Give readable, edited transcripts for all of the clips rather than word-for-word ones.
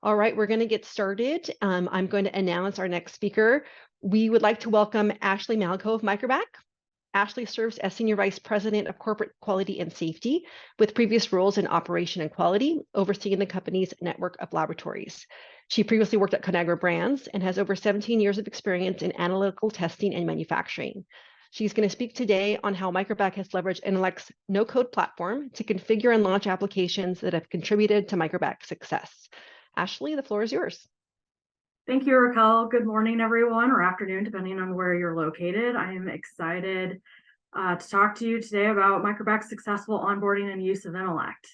All right, we're going to get started. I'm going to announce our next speaker. We would like to welcome Ashley Malco of Microbac. Ashley serves as Senior Vice President of Corporate Quality and Safety, with previous roles in operation and quality, overseeing the company's network of laboratories. She previously worked at Conagra Brands and has over 17 years of experience in analytical testing and manufacturing. She's going to speak today on how Microbac has leveraged Intellect's no-code platform to configure and launch applications that have contributed to Microbac's success. Ashley, the floor is yours. Thank you, Raquel. Good morning, everyone, or afternoon, depending on where you're located. I am excited to talk to you today about Microbac's successful onboarding and use of Intellect.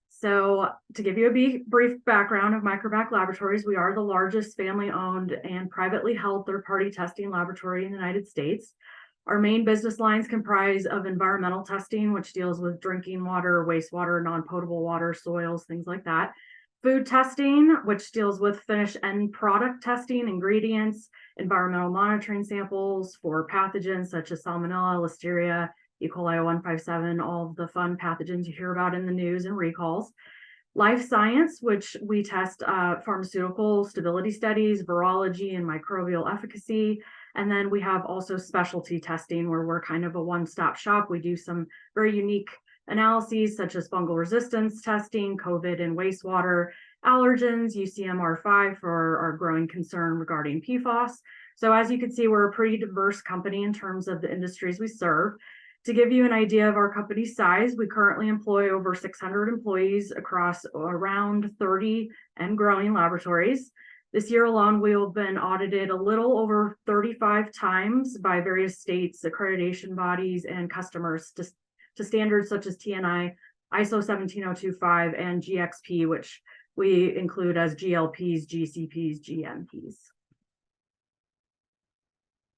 So to give you a brief background of Microbac Laboratories, we are the largest family-owned and privately held third-party testing laboratory in the United States. Our main business lines comprise of environmental testing, which deals with drinking water, wastewater, non-potable water, soils, things like that. Food testing, which deals with finished end product testing, ingredients, environmental monitoring samples for pathogens such as Salmonella, Listeria, E. coli 157, all of the fun pathogens you hear about in the news and recalls. Life science, which we test pharmaceutical stability studies, virology, and microbial efficacy. And then we have also specialty testing, where we're kind of a one-stop shop. We do some very unique analyses such as fungal resistance testing, COVID and wastewater, allergens, UCMR5 for our growing concern regarding PFAS. So as you can see, we're a pretty diverse company in terms of the industries we serve. To give you an idea of our company's size, we currently employ over 600 employees across around 30 and growing laboratories. This year alone, we have been audited a little over 35 times by various states, accreditation bodies, and customers to standards such as TNI, ISO 17025, and GXP, which we include as GLPs, GCPs, GMPs.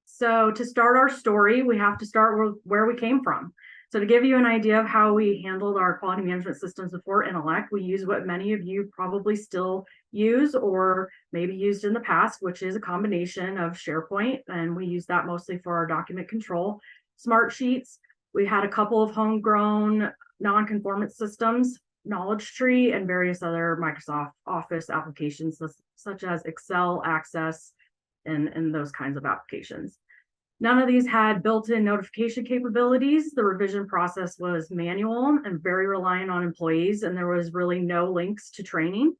So to start our story, we have to start with where we came from. So to give you an idea of how we handled our quality management systems before Intellect, we use what many of you probably still use or maybe used in the past, which is a combination of SharePoint, and we use that mostly for our document control, Smartsheets. We had a couple of homegrown non-conformance systems, Knowledge Tree, and various other Microsoft Office applications such as Excel, Access, and those kinds of applications. None of these had built-in notification capabilities. The revision process was manual and very reliant on employees, and there was really no links to training.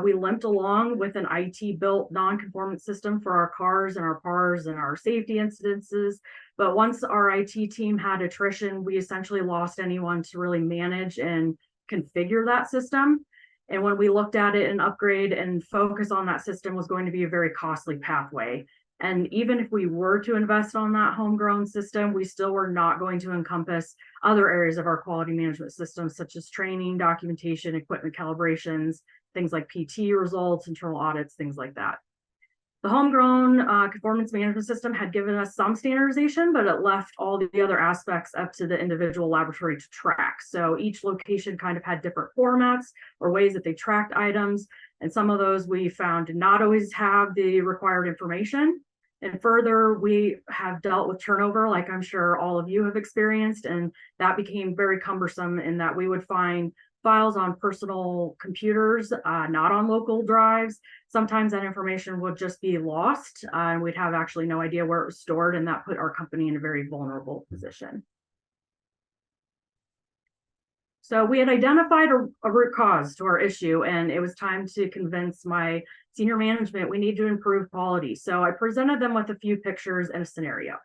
We limped along with an IT-built non-conformance system for our cars and our PARs and our safety incidences. But once our IT team had attrition, we essentially lost anyone to really manage and configure that system. And when we looked at it, an upgrade and focus on that system was going to be a very costly pathway. And even if we were to invest on that homegrown system, we still were not going to encompass other areas of our quality management system, such as training, documentation, equipment calibrations, things like PT results, internal audits, things like that. The homegrown conformance management system had given us some standardization, but it left all the other aspects up to the individual laboratory to track. So each location kind of had different formats or ways that they tracked items. And some of those we found did not always have the required information. And further, we have dealt with turnover, like I'm sure all of you have experienced, and that became very cumbersome in that we would find files on personal computers, not on local drives. Sometimes that information would just be lost, and we'd have actually no idea where it was stored, and that put our company in a very vulnerable position. So we had identified a root cause to our issue, and it was time to convince my senior management we need to improve quality. So I presented them with a few pictures and a scenario.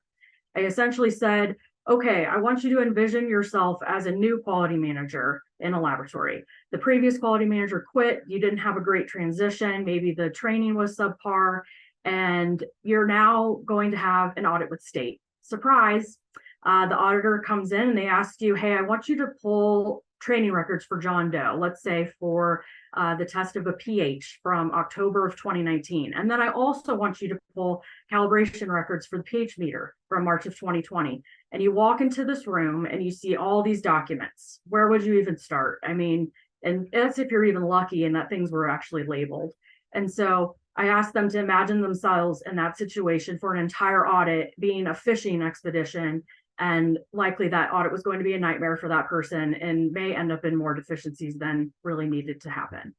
I essentially said, okay, I want you to envision yourself as a new quality manager in a laboratory. The previous quality manager quit, you didn't have a great transition, maybe the training was subpar, and you're now going to have an audit with state. Surprise, the auditor comes in and they ask you, hey, I want you to pull training records for John Doe, let's say for the test of a pH from October of 2019. And then I also want you to pull calibration records for the pH meter from March of 2020. And you walk into this room and you see all these documents. Where would you even start? I mean, and that's if you're even lucky and that things were actually labeled. And so I asked them to imagine themselves in that situation for an entire audit being a fishing expedition. And likely that audit was going to be a nightmare for that person and may end up in more deficiencies than really needed to happen.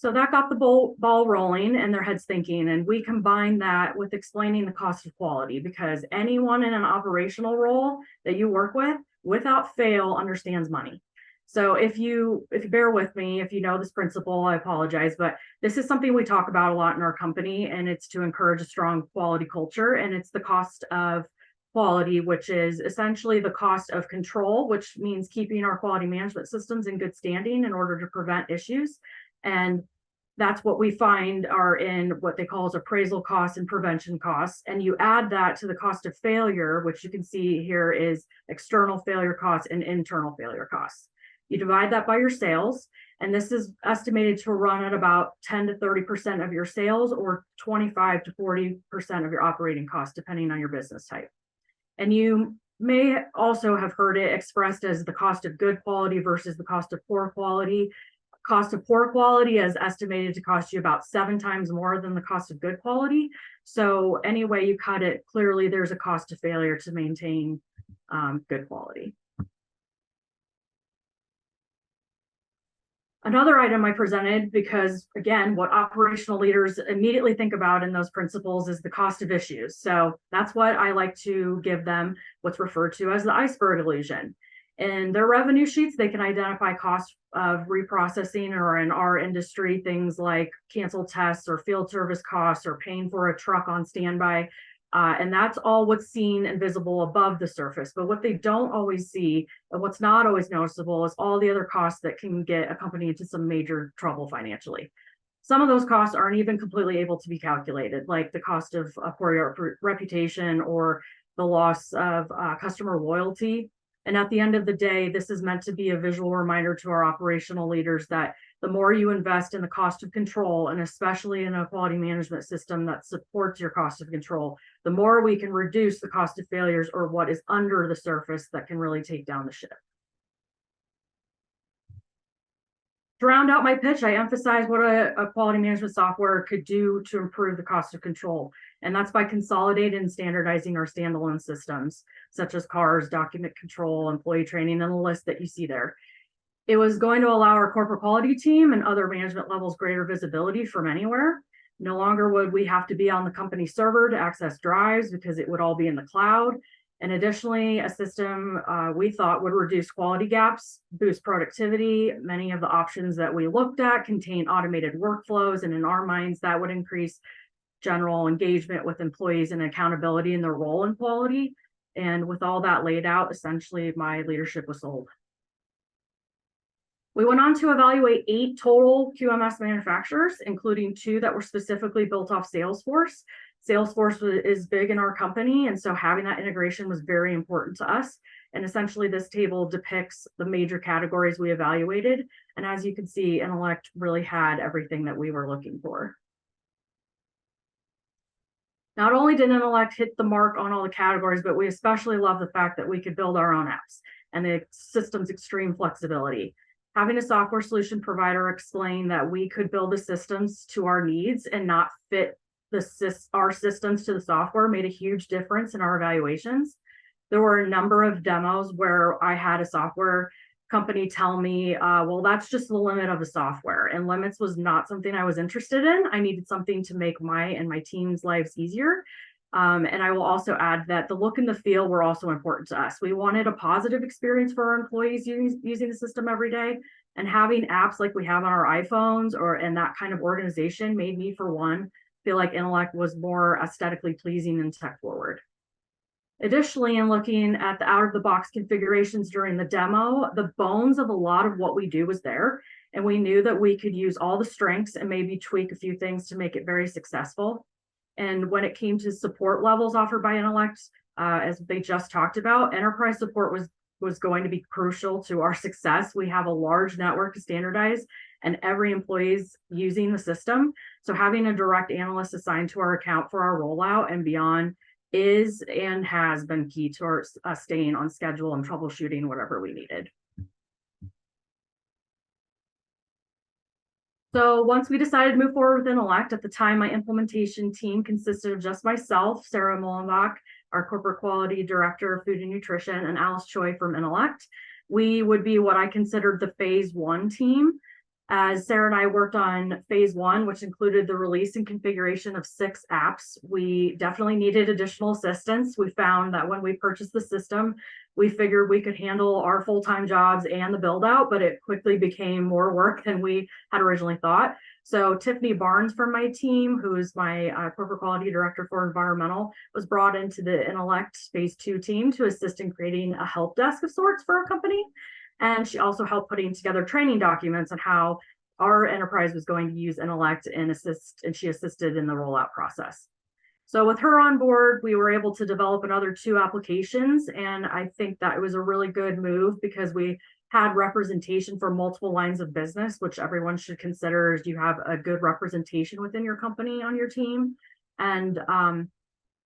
So that got the ball rolling and their heads thinking. And we combined that with explaining the cost of quality, because anyone in an operational role that you work with, without fail, understands money. So if you bear with me, if you know this principle, I apologize, but this is something we talk about a lot in our company, and it's to encourage a strong quality culture. And it's the cost of quality, which is essentially the cost of control, which means keeping our quality management systems in good standing in order to prevent issues. And that's what we find are in what they call as appraisal costs and prevention costs. And you add that to the cost of failure, which you can see here is external failure costs and internal failure costs. You divide that by your sales, and this is estimated to run at about 10 to 30% of your sales, or 25 to 40% of your operating costs, depending on your business type. And you may also have heard it expressed as the cost of good quality versus the cost of poor quality. Cost of poor quality is estimated to cost you about 7 times more than the cost of good quality. So any way you cut it, clearly there's a cost of failure to maintain good quality. Another item I presented, because again, what operational leaders immediately think about in those principles is the cost of issues. So that's what I like to give them, what's referred to as the iceberg illusion. In their revenue sheets, they can identify costs of reprocessing, or in our industry, things like canceled tests or field service costs or paying for a truck on standby. And that's all what's seen and visible above the surface. But what they don't always see, and what's not always noticeable, is all the other costs that can get a company into some major trouble financially. Some of those costs aren't even completely able to be calculated, like the cost of a poor reputation or the loss of customer loyalty. And at the end of the day, this is meant to be a visual reminder to our operational leaders that the more you invest in the cost of control, and especially in a quality management system that supports your cost of control, the more we can reduce the cost of failures, or what is under the surface that can really take down the ship. To round out my pitch, I emphasize what a quality management software could do to improve the cost of control. And that's by consolidating and standardizing our standalone systems, such as CARS, document control, employee training, and the list that you see there. It was going to allow our corporate quality team and other management levels greater visibility from anywhere. No longer would we have to be on the company server to access drives, because it would all be in the cloud. And additionally, a system we thought would reduce quality gaps, boost productivity. Many of the options that we looked at contain automated workflows, and in our minds, that would increase general engagement with employees and accountability in their role in quality. And with all that laid out, essentially my leadership was sold. We went on to evaluate 8 total QMS manufacturers, including 2 that were specifically built off Salesforce. Salesforce is big in our company, and so having that integration was very important to us. And essentially this table depicts the major categories we evaluated. And as you can see, Intellect really had everything that we were looking for. Not only did Intellect hit the mark on all the categories, but we especially love the fact that we could build our own apps and the system's extreme flexibility. Having a software solution provider explain that we could build the systems to our needs and not fit our systems to the software made a huge difference in our evaluations. There were a number of demos where I had a software company tell me, well, that's just the limit of the software, and limits was not something I was interested in. I needed something to make my and my team's lives easier. And I will also add that the look and the feel were also important to us. We wanted a positive experience for our employees using the system every day, and having apps like we have on our iPhones and that kind of organization made me, for one, feel like Intellect was more aesthetically pleasing and tech forward. Additionally, in looking at the out-of-the-box configurations during the demo, the bones of a lot of what we do was there, and we knew that we could use all the strengths and maybe tweak a few things to make it very successful. And when it came to support levels offered by Intellect, as they just talked about, enterprise support was going to be crucial to our success. We have a large network to standardize, and every employee is using the system. So having a direct analyst assigned to our account for our rollout and beyond is and has been key to our staying on schedule and troubleshooting whatever we needed. So once we decided to move forward with Intellect, at the time, my implementation team consisted of just myself, Sarah Mullenbach, our corporate quality director of food and nutrition, and Alice Choi from Intellect. We would be what I considered the phase 1 team. As Sarah and I worked on phase 1, which included the release and configuration of 6 apps, we definitely needed additional assistance. We found that when we purchased the system, we figured we could handle our full-time jobs and the build out, but it quickly became more work than we had originally thought. So Tiffany Barnes from my team, who is my corporate quality director for environmental, was brought into the Intellect phase 2 team to assist in creating a help desk of sorts for our company. And she also helped putting together training documents on how our enterprise was going to use Intellect and she assisted in the rollout process. So with her on board, we were able to develop another 2 applications. And I think that it was a really good move because we had representation for multiple lines of business, which everyone should consider as you have a good representation within your company on your team. And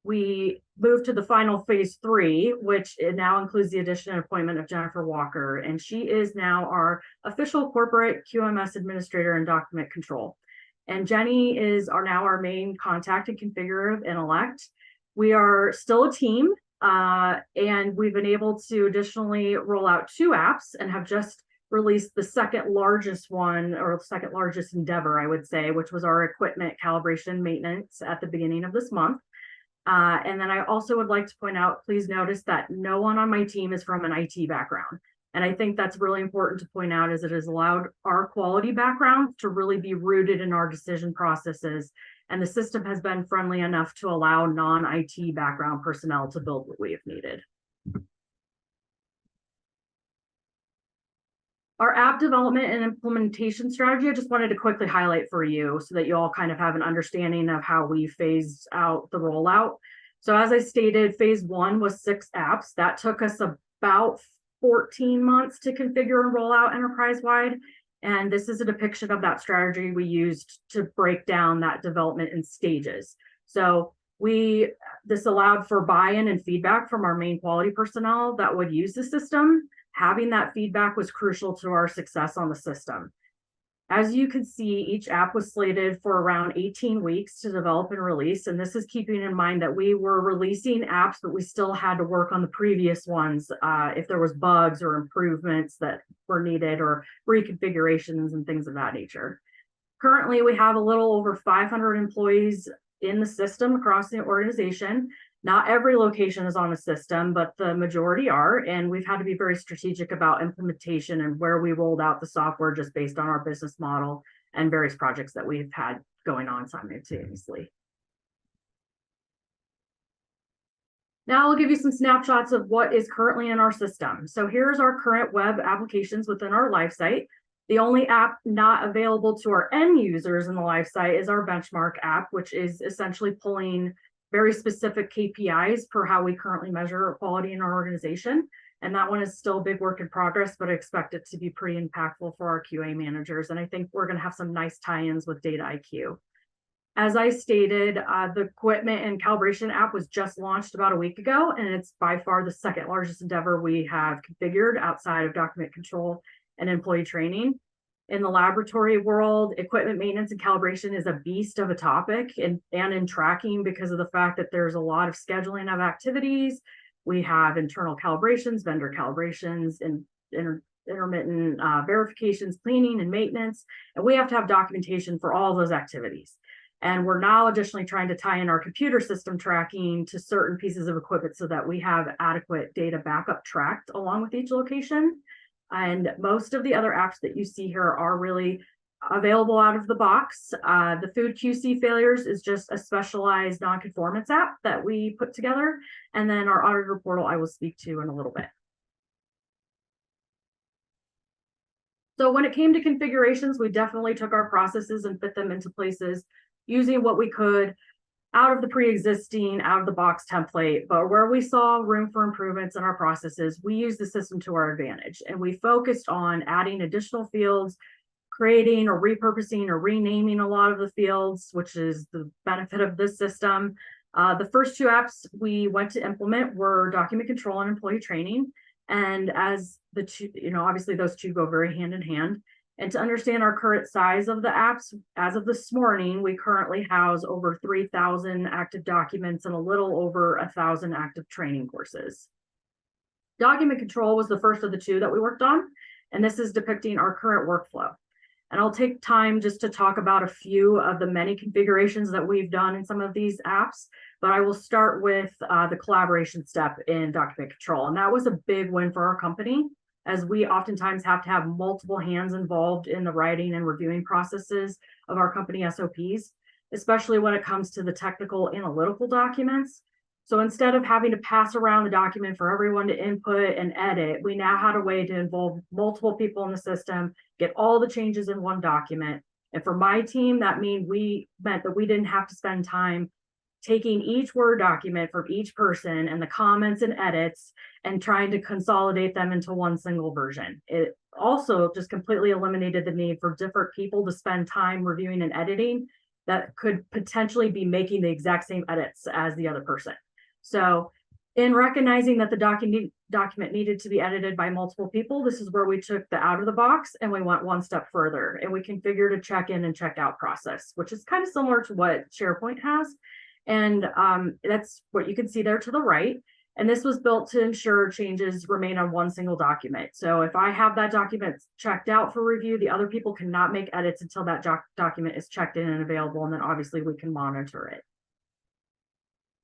we moved to the final phase 3, which it now includes the addition and appointment of Jennifer Walker. And she is now our official corporate QMS administrator and document control. And Jenny is now our main contact and configurer of Intellect. We are still a team, and we've been able to additionally roll out 2 apps and have just released the second largest one, or second largest endeavor, I would say, which was our equipment calibration maintenance at the beginning of this month. And then I also would like to point out, please notice that no one on my team is from an IT background. And I think that's really important to point out, as it has allowed our quality background to really be rooted in our decision processes. And the system has been friendly enough to allow non-IT background personnel to build what we have needed. Our app development and implementation strategy, I just wanted to quickly highlight for you so that you all kind of have an understanding of how we phased out the rollout. So as I stated, phase 1 was 6 apps. That took us about 14 months to configure and roll out enterprise-wide. And this is a depiction of that strategy we used to break down that development in stages. So this allowed for buy-in and feedback from our main quality personnel that would use the system. Having that feedback was crucial to our success on the system. As you can see, each app was slated for around 18 weeks to develop and release. And this is keeping in mind that we were releasing apps, but we still had to work on the previous ones if there was bugs or improvements that were needed or reconfigurations and things of that nature. Currently, we have a little over 500 employees in the system across the organization. Not every location is on the system, but the majority are. And we've had to be very strategic about implementation and where we rolled out the software just based on our business model and various projects that we've had going on simultaneously. Now I'll give you some snapshots of what is currently in our system. So here's our current web applications within our live site. The only app not available to our end users in the live site is our benchmark app, which is essentially pulling very specific KPIs for how we currently measure quality in our organization. And that one is still a big work in progress, but I expect it to be pretty impactful for our QA managers. And I think we're going to have some nice tie-ins with Data IQ. As I stated, the equipment and calibration app was just launched about a week ago, and it's by far the second largest endeavor we have configured outside of document control and employee training. In the laboratory world, equipment maintenance and calibration is a beast of a topic and in tracking because of the fact that there's a lot of scheduling of activities. We have internal calibrations, vendor calibrations, and intermittent verifications, cleaning and maintenance, and we have to have documentation for all those activities. And we're now additionally trying to tie in our computer system tracking to certain pieces of equipment so that we have adequate data backup tracked along with each location. And most of the other apps that you see here are really available out of the box. The food QC failures is just a specialized non-conformance app that we put together. And then our auditor portal I will speak to in a little bit. So when it came to configurations, we definitely took our processes and fit them into places using what we could out of the pre-existing, out of the box template. But where we saw room for improvements in our processes, we used the system to our advantage. And we focused on adding additional fields, creating or repurposing or renaming a lot of the fields, which is the benefit of this system. The first 2 apps we went to implement were document control and employee training. And as the 2, obviously those 2 go very hand in hand. And to understand our current size of the apps, as of this morning, we currently house over 3,000 active documents and a little over 1,000 active training courses. Document control was the first of the 2 that we worked on, and this is depicting our current workflow. And I'll take time just to talk about a few of the many configurations that we've done in some of these apps, but I will start with the collaboration step in document control. And that was a big win for our company, as we oftentimes have to have multiple hands involved in the writing and reviewing processes of our company SOPs, especially when it comes to the technical analytical documents. So instead of having to pass around the document for everyone to input and edit, we now had a way to involve multiple people in the system, get all the changes in one document. And for my team, that meant that we didn't have to spend time taking each Word document from each person and the comments and edits and trying to consolidate them into one single version. It also just completely eliminated the need for different people to spend time reviewing and editing that could potentially be making the exact same edits as the other person. So in recognizing that the document needed to be edited by multiple people, this is where we took the out of the box and we went one step further, and we configured a check-in and check-out process, which is kind of similar to what SharePoint has. And that's what you can see there to the right. And this was built to ensure changes remain on one single document. So if I have that document checked out for review, the other people cannot make edits until that document is checked in and available. And then obviously we can monitor it.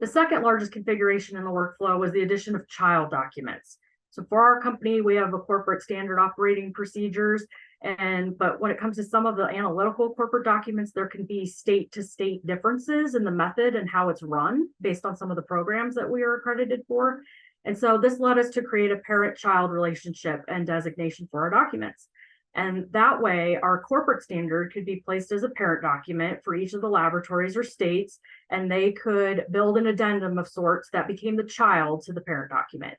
The second largest configuration in the workflow was the addition of child documents. So for our company, we have a corporate standard operating procedures, but when it comes to some of the analytical corporate documents, there can be state to state differences in the method and how it's run based on some of the programs that we are accredited for. And so this led us to create a parent-child relationship and designation for our documents. And that way, our corporate standard could be placed as a parent document for each of the laboratories or states, and they could build an addendum of sorts that became the child to the parent document.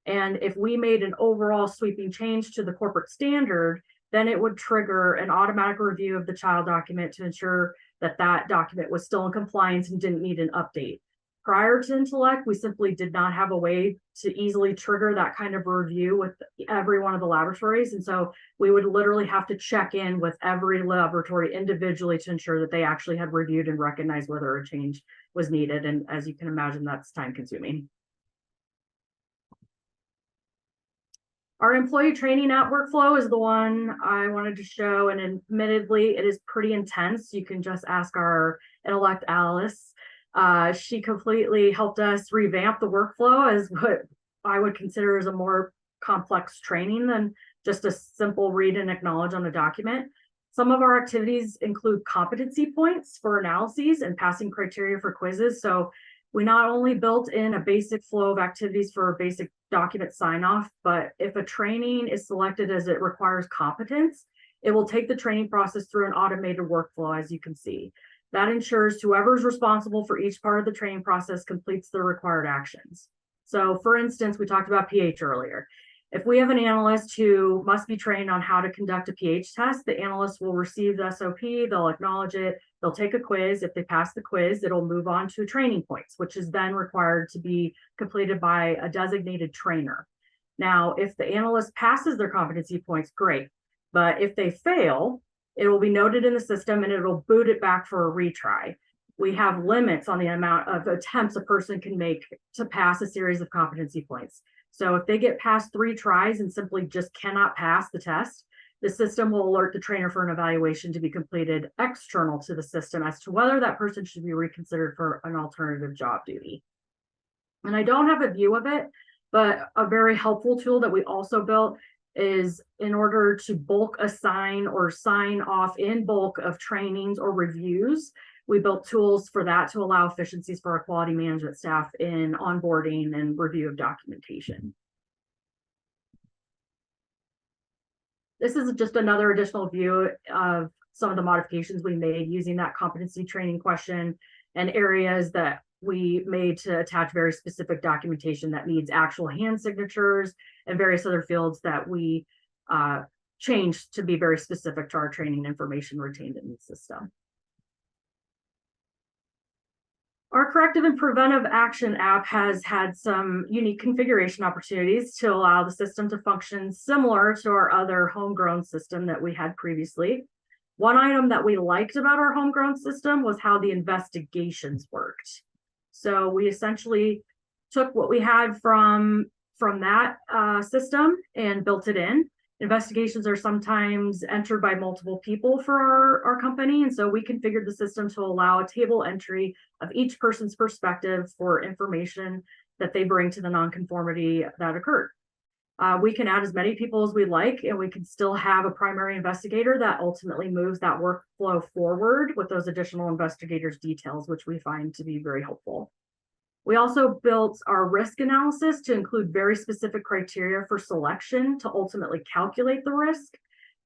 And if we made an overall sweeping change to the corporate standard, then it would trigger an automatic review of the child document to ensure that that document was still in compliance and didn't need an update. Prior to Intellect, we simply did not have a way to easily trigger that kind of review with every one of the laboratories. And so we would literally have to check in with every laboratory individually to ensure that they actually had reviewed and recognized whether a change was needed. And as you can imagine, that's time consuming. Our employee training app workflow is the one I wanted to show, and admittedly, it is pretty intense. You can just ask our Intellect Alice. She completely helped us revamp the workflow as what I would consider as a more complex training than just a simple read and acknowledge on a document. Some of our activities include competency points for analyses and passing criteria for quizzes. So we not only built in a basic flow of activities for a basic document sign-off, but if a training is selected as it requires competence, it will take the training process through an automated workflow, as you can see. That ensures whoever is responsible for each part of the training process completes the required actions. So for instance, we talked about pH earlier. If we have an analyst who must be trained on how to conduct a pH test, the analyst will receive the SOP, they'll acknowledge it, they'll take a quiz. If they pass the quiz, it'll move on to training points, which is then required to be completed by a designated trainer. Now, if the analyst passes their competency points, great. But if they fail, it will be noted in the system and it'll boot it back for a retry. We have limits on the amount of attempts a person can make to pass a series of competency points. So if they get past 3 tries and simply just cannot pass the test, the system will alert the trainer for an evaluation to be completed external to the system as to whether that person should be reconsidered for an alternative job duty. And I don't have a view of it, but a very helpful tool that we also built is in order to bulk assign or sign off in bulk of trainings or reviews. We built tools for that to allow efficiencies for our quality management staff in onboarding and review of documentation. This is just another additional view of some of the modifications we made using that competency training question and areas that we made to attach very specific documentation that needs actual hand signatures and various other fields that we changed to be very specific to our training information retained in the system. Our corrective and preventive action app has had some unique configuration opportunities to allow the system to function similar to our other homegrown system that we had previously. One item that we liked about our homegrown system was how the investigations worked. So we essentially took what we had from that system and built it in. Investigations are sometimes entered by multiple people for our company. And so we configured the system to allow a table entry of each person's perspective for information that they bring to the nonconformity that occurred. We can add as many people as we like, and we can still have a primary investigator that ultimately moves that workflow forward with those additional investigators' details, which we find to be very helpful. We also built our risk analysis to include very specific criteria for selection to ultimately calculate the risk.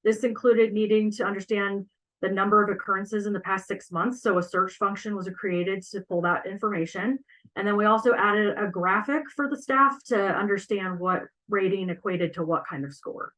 This included needing to understand the number of occurrences in the past 6 months. So a search function was created to pull that information. And then we also added a graphic for the staff to understand what rating equated to what kind of score.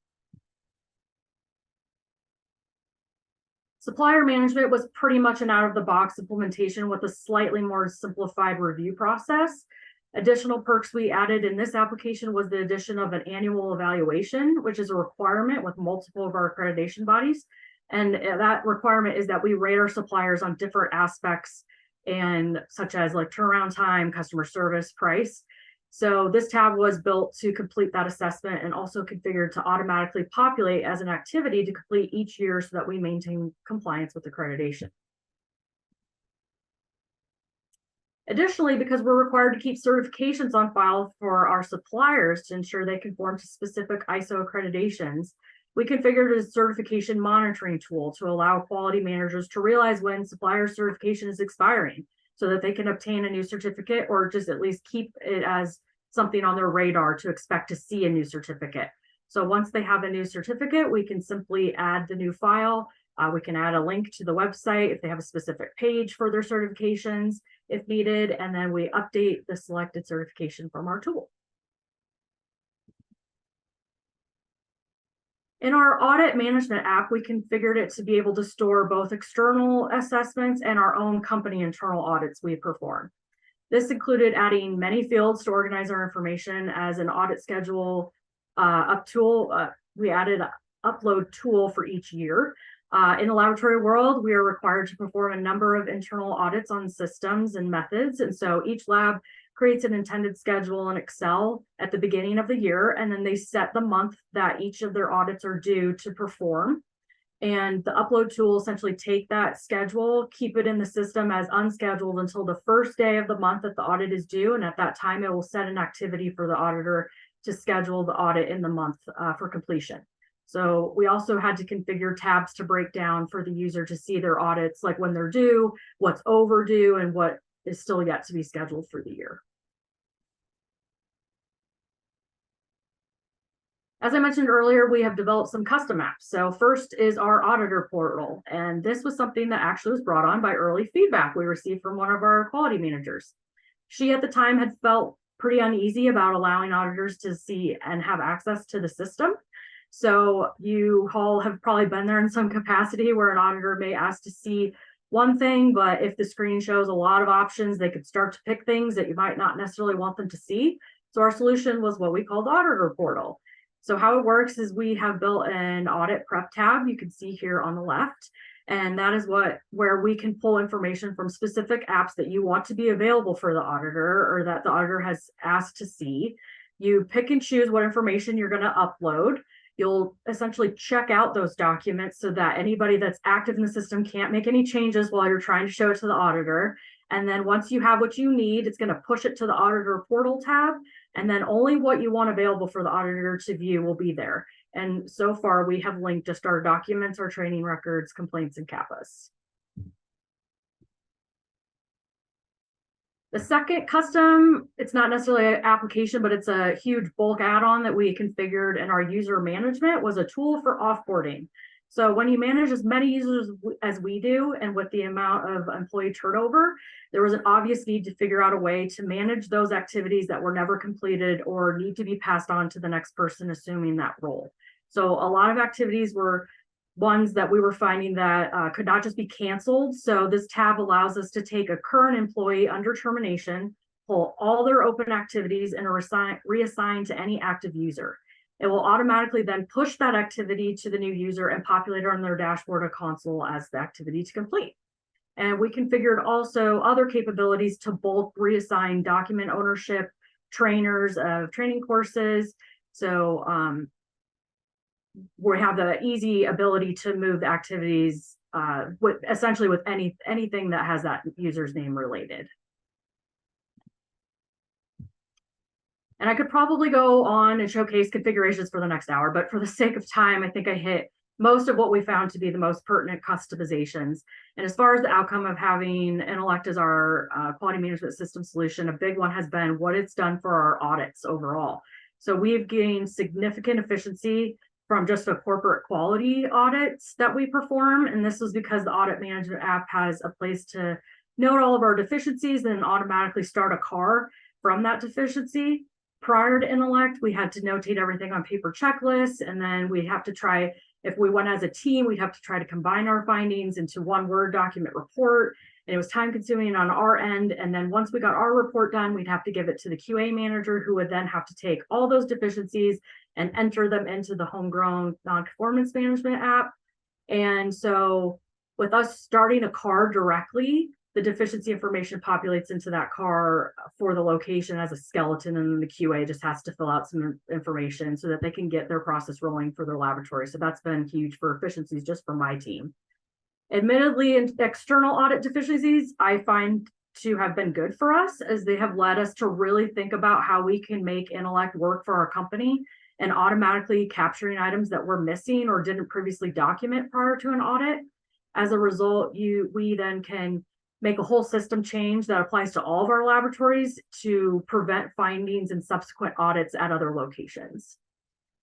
Supplier management was pretty much an out-of-the-box implementation with a slightly more simplified review process. Additional perks we added in this application was the addition of an annual evaluation, which is a requirement with multiple of our accreditation bodies. And that requirement is that we rate our suppliers on different aspects, and such as like turnaround time, customer service, price. So this tab was built to complete that assessment and also configured to automatically populate as an activity to complete each year so that we maintain compliance with accreditation. Additionally, because we're required to keep certifications on file for our suppliers to ensure they conform to specific ISO accreditations, we configured a certification monitoring tool to allow quality managers to realize when supplier certification is expiring so that they can obtain a new certificate or just at least keep it as something on their radar to expect to see a new certificate. So once they have a new certificate, we can simply add the new file. We can add a link to the website if they have a specific page for their certifications if needed, and then we update the selected certification from our tool. In our audit management app, we configured it to be able to store both external assessments and our own company internal audits we perform. This included adding many fields to organize our information as an audit schedule up tool. We added an upload tool for each year. In the laboratory world, we are required to perform a number of internal audits on systems and methods. And so each lab creates an intended schedule in Excel at the beginning of the year, and then they set the month that each of their audits are due to perform. And the upload tool essentially take that schedule, keep it in the system as unscheduled until the first day of the month that the audit is due. And at that time, it will set an activity for the auditor to schedule the audit in the month for completion. So we also had to configure tabs to break down for the user to see their audits, like when they're due, what's overdue, and what is still yet to be scheduled for the year. As I mentioned earlier, we have developed some custom apps. So first is our auditor portal. And this was something that actually was brought on by early feedback we received from one of our quality managers. She at the time had felt pretty uneasy about allowing auditors to see and have access to the system. So you all have probably been there in some capacity where an auditor may ask to see one thing, but if the screen shows a lot of options, they could start to pick things that you might not necessarily want them to see. So our solution was what we called the auditor portal. So how it works is we have built an audit prep tab you can see here on the left. And that is where we can pull information from specific apps that you want to be available for the auditor or that the auditor has asked to see. You pick and choose what information you're going to upload. You'll essentially check out those documents so that anybody that's active in the system can't make any changes while you're trying to show it to the auditor. And then once you have what you need, it's going to push it to the auditor portal tab. And then only what you want available for the auditor to view will be there. And so far, we have linked just our documents, our training records, complaints, and CAPAs. The second custom, it's not necessarily an application, but it's a huge bulk add-on that we configured in our user management, was a tool for offboarding. So when you manage as many users as we do, and with the amount of employee turnover, there was an obvious need to figure out a way to manage those activities that were never completed or need to be passed on to the next person assuming that role. So a lot of activities were ones that we were finding that could not just be canceled. So this tab allows us to take a current employee under termination, pull all their open activities, and reassign to any active user. It will automatically then push that activity to the new user and populate it on their dashboard or console as the activity to complete. And we configured also other capabilities to bulk reassign document ownership, trainers of training courses. So we have the easy ability to move the activities with essentially with anything that has that user's name related. And I could probably go on and showcase configurations for the next hour, but for the sake of time, I think I hit most of what we found to be the most pertinent customizations. And as far as the outcome of having Intellect as our quality management system solution, a big one has been what it's done for our audits overall. So we've gained significant efficiency from just a corporate quality audits that we perform. And this was because the audit management app has a place to note all of our deficiencies and automatically start a CAR from that deficiency. Prior to Intellect, we had to notate everything on paper checklists, and then we have to try, if we went as a team, we'd have to try to combine our findings into one Word document report. And it was time consuming on our end. And then once we got our report done, we'd have to give it to the QA manager, who would then have to take all those deficiencies and enter them into the homegrown non-conformance management app. And so with us starting a CAR directly, the deficiency information populates into that CAR for the location as a skeleton, and then the QA just has to fill out some information so that they can get their process rolling for their laboratory. So that's been huge for efficiencies just for my team. Admittedly, in external audit deficiencies, I find to have been good for us, as they have led us to really think about how we can make Intellect work for our company, and automatically capturing items that we're missing or didn't previously document prior to an audit. As a result, we then can make a whole system change that applies to all of our laboratories to prevent findings and subsequent audits at other locations.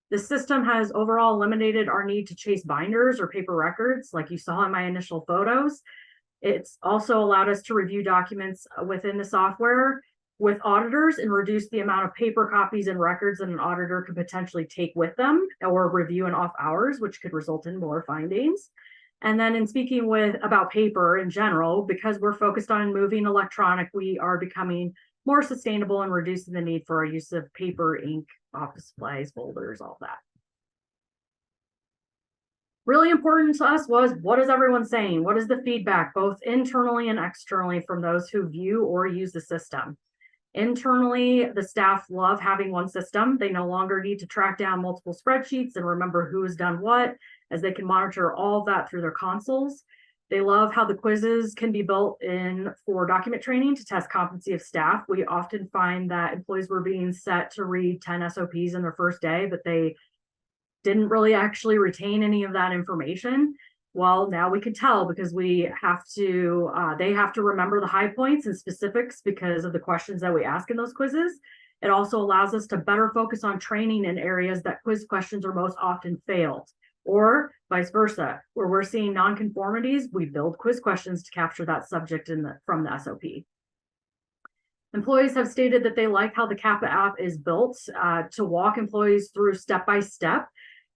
The system has overall eliminated our need to chase binders or paper records like you saw in my initial photos. It's also allowed us to review documents within the software with auditors and reduce the amount of paper copies and records that an auditor could potentially take with them or review in off hours, which could result in more findings. And then in speaking about paper in general, because we're focused on moving electronic, we are becoming more sustainable and reducing the need for our use of paper, ink, office supplies, folders, all that. Really important to us was, what is everyone saying? What is the feedback, both internally and externally, from those who view or use the system? Internally, the staff love having one system. They no longer need to track down multiple spreadsheets and remember who has done what, as they can monitor all of that through their consoles. They love how the quizzes can be built in for document training to test competency of staff. We often find that employees were being set to read 10 SOPs in their first day, but they didn't really actually retain any of that information. Well, now we can tell, because we have to, they have to remember the high points and specifics because of the questions that we ask in those quizzes. It also allows us to better focus on training in areas that quiz questions are most often failed, or vice versa, where we're seeing nonconformities, we build quiz questions to capture that subject from the SOP. Employees have stated that they like how the CAPA app is built to walk employees through step by step.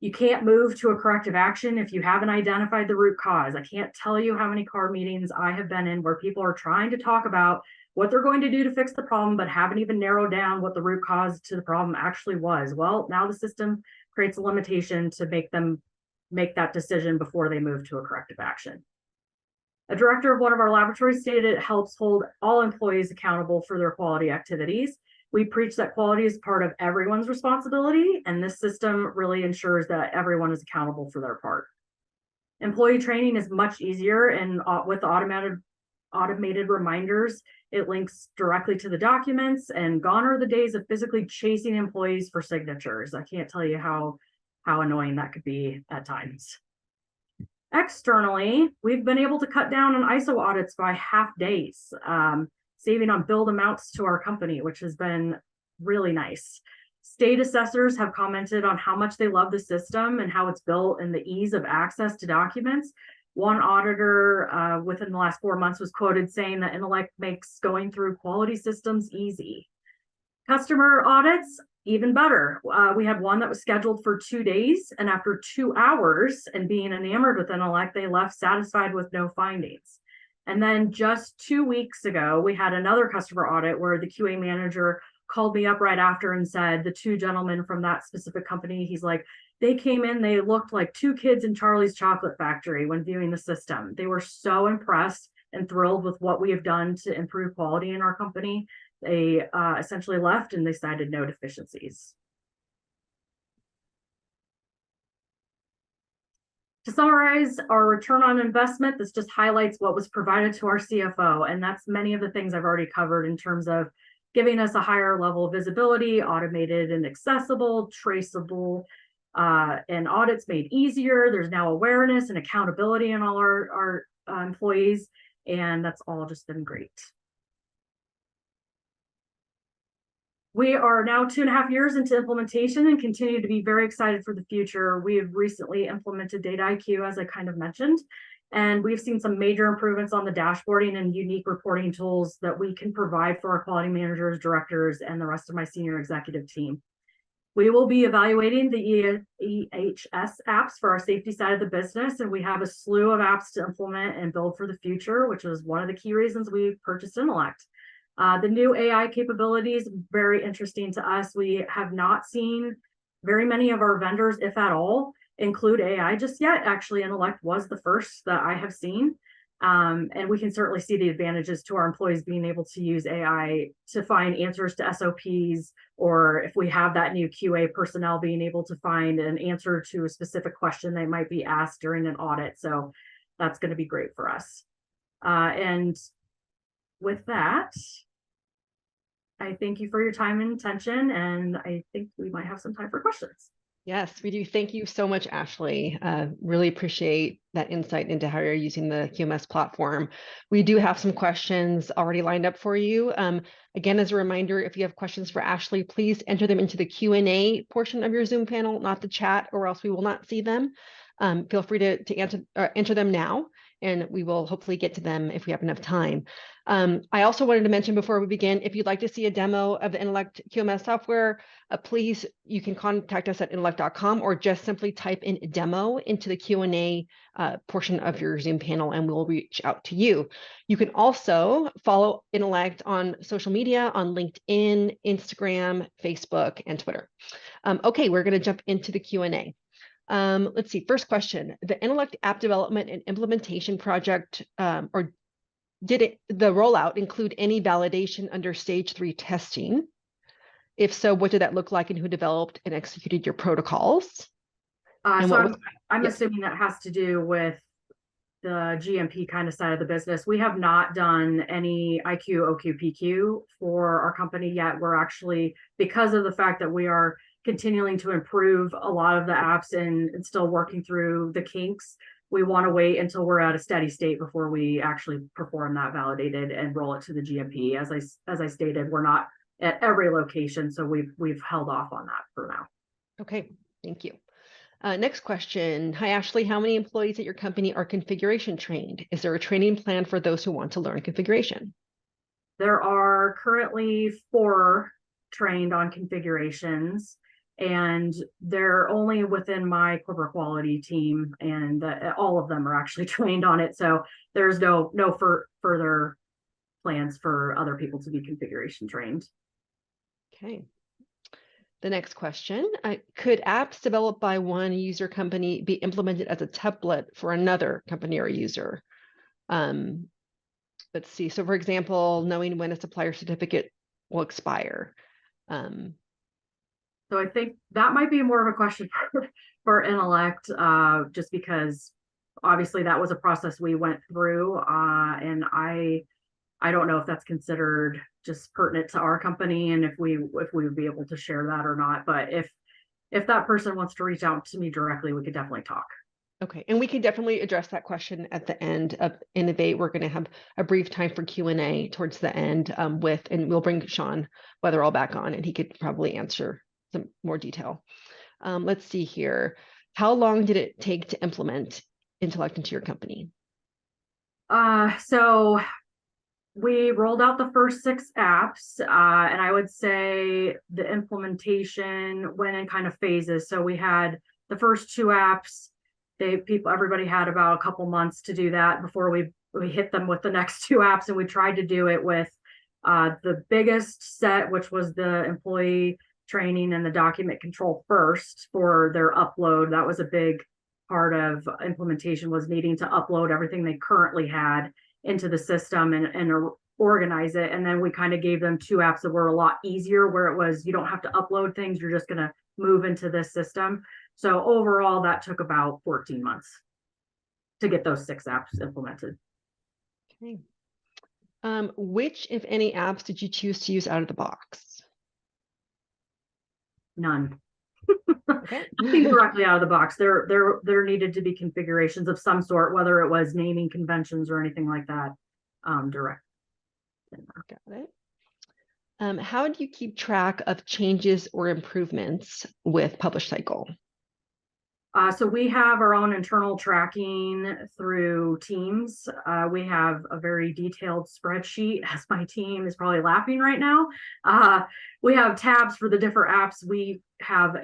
You can't move to a corrective action if you haven't identified the root cause. I can't tell you how many CAR meetings I have been in where people are trying to talk about what they're going to do to fix the problem, but haven't even narrowed down what the root cause to the problem actually was. Well, now the system creates a limitation to make them make that decision before they move to a corrective action. A director of one of our laboratories stated it helps hold all employees accountable for their quality activities. We preach that quality is part of everyone's responsibility, and this system really ensures that everyone is accountable for their part. Employee training is much easier, and with automated reminders, it links directly to the documents, and gone are the days of physically chasing employees for signatures. I can't tell you how annoying that could be at times. Externally, we've been able to cut down on ISO audits by half days, saving on billed amounts to our company, which has been really nice. State assessors have commented on how much they love the system and how it's built and the ease of access to documents. One auditor within the last 4 months was quoted saying that Intellect makes going through quality systems easy. Customer audits, even better. We had one that was scheduled for 2 days, and after 2 hours and being enamored with Intellect, they left satisfied with no findings. And then just 2 weeks ago, we had another customer audit where the QA manager called me up right after and said, the two gentlemen from that specific company, he's like, they came in, they looked like 2 kids in Charlie's Chocolate Factory when viewing the system. They were so impressed and thrilled with what we have done to improve quality in our company. They essentially left and they cited no deficiencies. To summarize, our return on investment, this just highlights what was provided to our CFO. And that's many of the things I've already covered in terms of giving us a higher level of visibility, automated and accessible, traceable, and audits made easier. There's now awareness and accountability in all our employees. And that's all just been great. We are now 2.5 years into implementation and continue to be very excited for the future. We have recently implemented Data IQ, as I kind of mentioned, and we've seen some major improvements on the dashboarding and unique reporting tools that we can provide for our quality managers, directors, and the rest of my senior executive team. We will be evaluating the EHS apps for our safety side of the business, and we have a slew of apps to implement and build for the future, which is one of the key reasons we purchased Intellect. The new AI capabilities, very interesting to us. We have not seen very many of our vendors, if at all, include AI just yet. Actually, Intellect was the first that I have seen. And we can certainly see the advantages to our employees being able to use AI to find answers to SOPs, or if we have that new QA personnel being able to find an answer to a specific question they might be asked during an audit. So that's going to be great for us. And with that, I thank you for your time and attention, and I think we might have some time for questions. Yes, we do. Thank you so much, Ashley. Really appreciate that insight into how you're using the QMS platform. We do have some questions already lined up for you. Again, as a reminder, if you have questions for Ashley, please enter them into the Q&A portion of your Zoom panel, not the chat, or else we will not see them. Feel free to enter them now, and we will hopefully get to them if we have enough time. I also wanted to mention before we begin, if you'd like to see a demo of the Intellect QMS software, please, you can contact us at intellect.com, or just simply type in demo into the Q&A portion of your Zoom panel, and we'll reach out to you. You can also follow Intellect on social media, on LinkedIn, Instagram, Facebook, and Twitter. Okay, we're going to jump into the Q&A. Let's see, first question. The Intellect app development and implementation project, or did the rollout include any validation under stage 3 testing? If so, what did that look like, and who developed and executed your protocols? So I'm assuming that has to do with the GMP kind of side of the business. We have not done any IQ, OQ, PQ for our company yet. We're actually, because of the fact that we are continuing to improve a lot of the apps and still working through the kinks, we want to wait until we're at a steady state before we actually perform that validated and roll it to the GMP. As I stated, we're not at every location, so we've held off on that for now. Okay, thank you. Next question. Hi, Ashley. How many employees at your company are configuration trained? Is there a training plan for those who want to learn configuration? There are currently 4 trained on configurations, and they're only within my corporate quality team, and all of them are actually trained on it. So there's no further plans for other people to be configuration trained. Okay. The next question, could apps developed by one user company be implemented as a template for another company or user? Let's see. So for example, knowing when a supplier certificate will expire. So I think that might be more of a question for Intellect, just because obviously that was a process we went through, and I don't know if that's considered just pertinent to our company, and if we would be able to share that or not. But if that person wants to reach out to me directly, we could definitely talk. Okay, and we can definitely address that question at the end of Innovate. We're going to have a brief time for Q&A towards the end and we'll bring Sean Weatherall back on, and he could probably answer some more detail. Let's see here. How long did it take to implement Intellect into your company? So we rolled out the first 6 apps, and I would say the implementation went in kind of phases. So we had the first 2 apps. Everybody had about a couple months to do that before we hit them with the next 2 apps, and we tried to do it with the biggest set, which was the employee training and the document control first for their upload. That was a big part of implementation, was needing to upload everything they currently had into the system and organize it. And then we kind of gave them 2 apps that were a lot easier, where it was, you don't have to upload things, you're just going to move into this system. So overall, that took about 14 months. to get those 6 apps implemented. Okay. Which, if any, apps did you choose to use out of the box? None. Okay. Nothing directly out of the box. There needed to be configurations of some sort, whether it was naming conventions or anything like that, direct. Got it. How do you keep track of changes or improvements with Publish Cycle? So we have our own internal tracking through Teams. We have a very detailed spreadsheet, as my team is probably laughing right now. We have tabs for the different apps. We have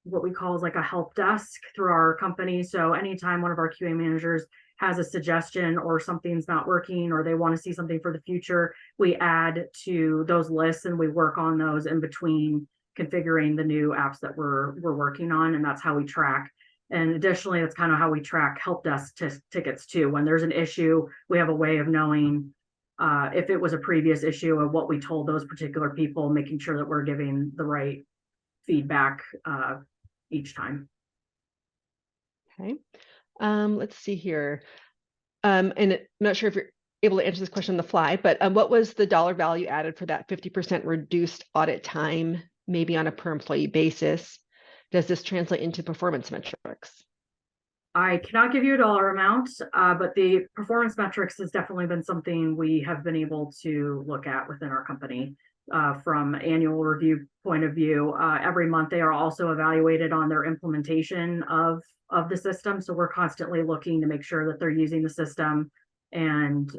what we call is like a help desk through our company. So anytime one of our QA managers has a suggestion or something's not working or they want to see something for the future, we add to those lists and we work on those in between configuring the new apps that we're working on, and that's how we track. And additionally, that's kind of how we track help desk tickets too. When there's an issue, we have a way of knowing if it was a previous issue and what we told those particular people, making sure that we're giving the right feedback each time. Okay. Let's see here. And I'm not sure if you're able to answer this question on the fly, but what was the dollar value added for that 50% reduced audit time, maybe on a per employee basis? Does this translate into performance metrics? I cannot give you a dollar amount, but the performance metrics has definitely been something we have been able to look at within our company. From annual review point of view, every month they are also evaluated on their implementation of the system. So we're constantly looking to make sure that they're using the system, and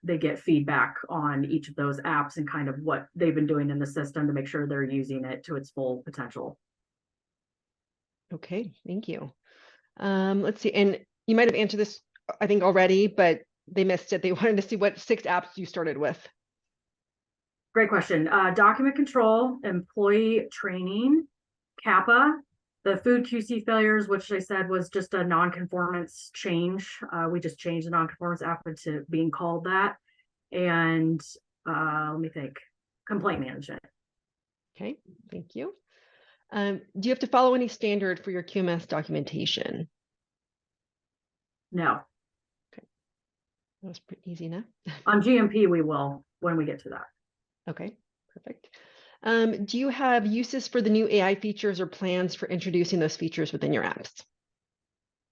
they get feedback on each of those apps and kind of what they've been doing in the system to make sure they're using it to its full potential. Okay, thank you. Let's see, and you might have answered this, I think, already, but they missed it. They wanted to see what 6 apps you started with. Great question. Document control, employee training, CAPA, the food QC failures, which I said was just a non-conformance change. We just changed the non-conformance app into being called that. And let me think, complaint management. Okay, thank you. Do you have to follow any standard for your QMS documentation? No. Okay, that was pretty easy enough. On GMP, we will when we get to that. Okay, perfect. Do you have uses for the new AI features or plans for introducing those features within your apps?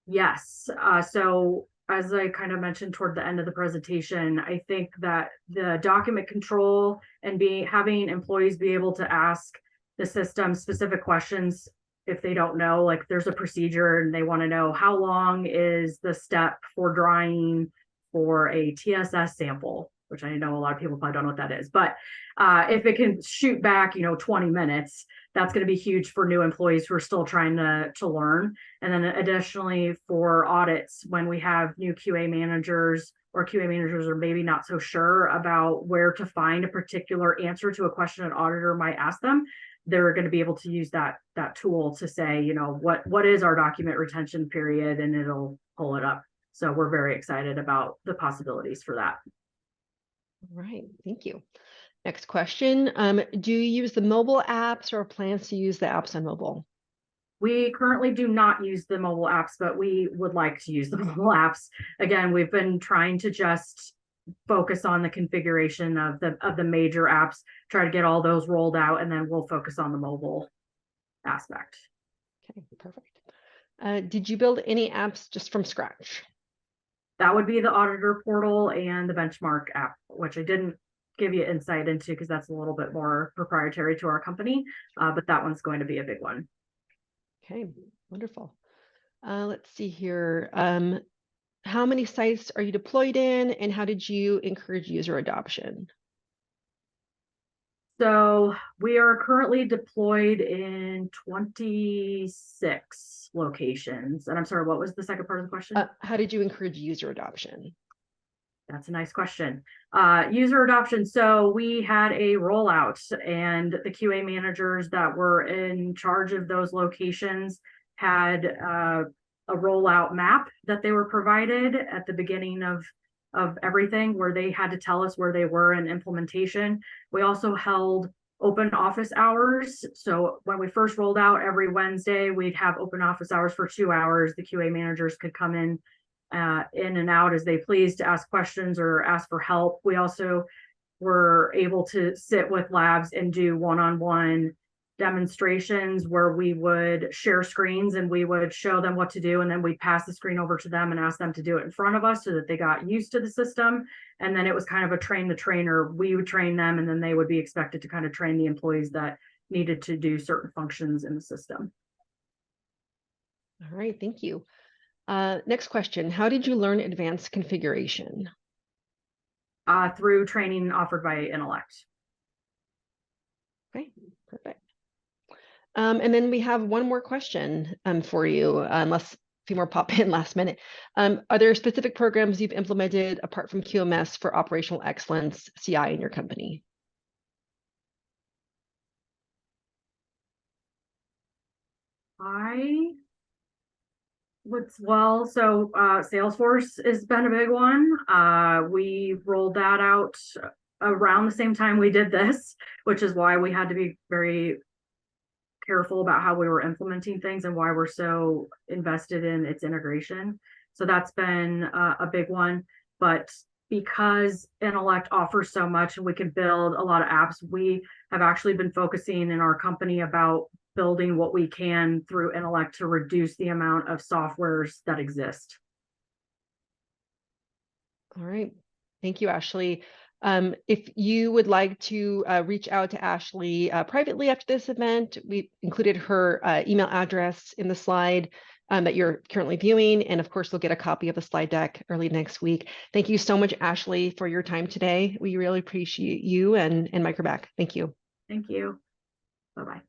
Yes. So as I kind of mentioned toward the end of the presentation, I think that the document control and having employees be able to ask the system specific questions if they don't know, like there's a procedure and they want to know how long is the step for drying for a TSS sample, which I know a lot of people probably don't know what that is, but if it can shoot back, 20 minutes, that's going to be huge for new employees who are still trying to learn. And then additionally for audits, when we have new QA managers or QA managers are maybe not so sure about where to find a particular answer to a question an auditor might ask them, they're going to be able to use that tool to say, what is our document retention period, and it'll pull it up. So we're very excited about the possibilities for that. All right, thank you. Next question. Do you use the mobile apps or plans to use the apps on mobile? We currently do not use the mobile apps, but we would like to use the mobile apps. Again, we've been trying to just focus on the configuration of the major apps, try to get all those rolled out, and then we'll focus on the mobile aspect. Okay, perfect. Did you build any apps just from scratch? That would be the auditor portal and the benchmark app, which I didn't give you insight into because that's a little bit more proprietary to our company, but that one's going to be a big one. Okay, wonderful. Let's see here. How many sites are you deployed in, and how did you encourage user adoption? So we are currently deployed in 26 locations. And I'm sorry, what was the second part of the question? How did you encourage user adoption? That's a nice question. User adoption. So we had a rollout, and the QA managers that were in charge of those locations had a rollout map that they were provided at the beginning of everything, where they had to tell us where they were in implementation. We also held open office hours. So when we first rolled out, every Wednesday, we'd have open office hours for 2 hours. The QA managers could come in in and out as they please to ask questions or ask for help. We also were able to sit with labs and do one-on-one demonstrations where we would share screens and we would show them what to do, and then we'd pass the screen over to them and ask them to do it in front of us so that they got used to the system. And then it was kind of a train the trainer. We would train them, and then they would be expected to kind of train the employees that needed to do certain functions in the system. All right, thank you. Next question. How did you learn advanced configuration? Through training offered by Intellect. Okay, perfect. And then we have one more question for you, unless a few more pop in last minute. Are there specific programs you've implemented apart from QMS for operational excellence CI in your company? Salesforce has been a big one. We rolled that out around the same time we did this, which is why we had to be very careful about how we were implementing things and why we're so invested in its integration. So that's been a big one. But because Intellect offers so much and we can build a lot of apps, we have actually been focusing in our company about building what we can through Intellect to reduce the amount of softwares that exist. All right. Thank you, Ashley. If you would like to reach out to Ashley privately after this event, we included her email address in the slide that you're currently viewing. And of course, you'll get a copy of the slide deck early next week. Thank you so much, Ashley, for your time today. We really appreciate you and Microbac. Thank you. Thank you. Bye-bye.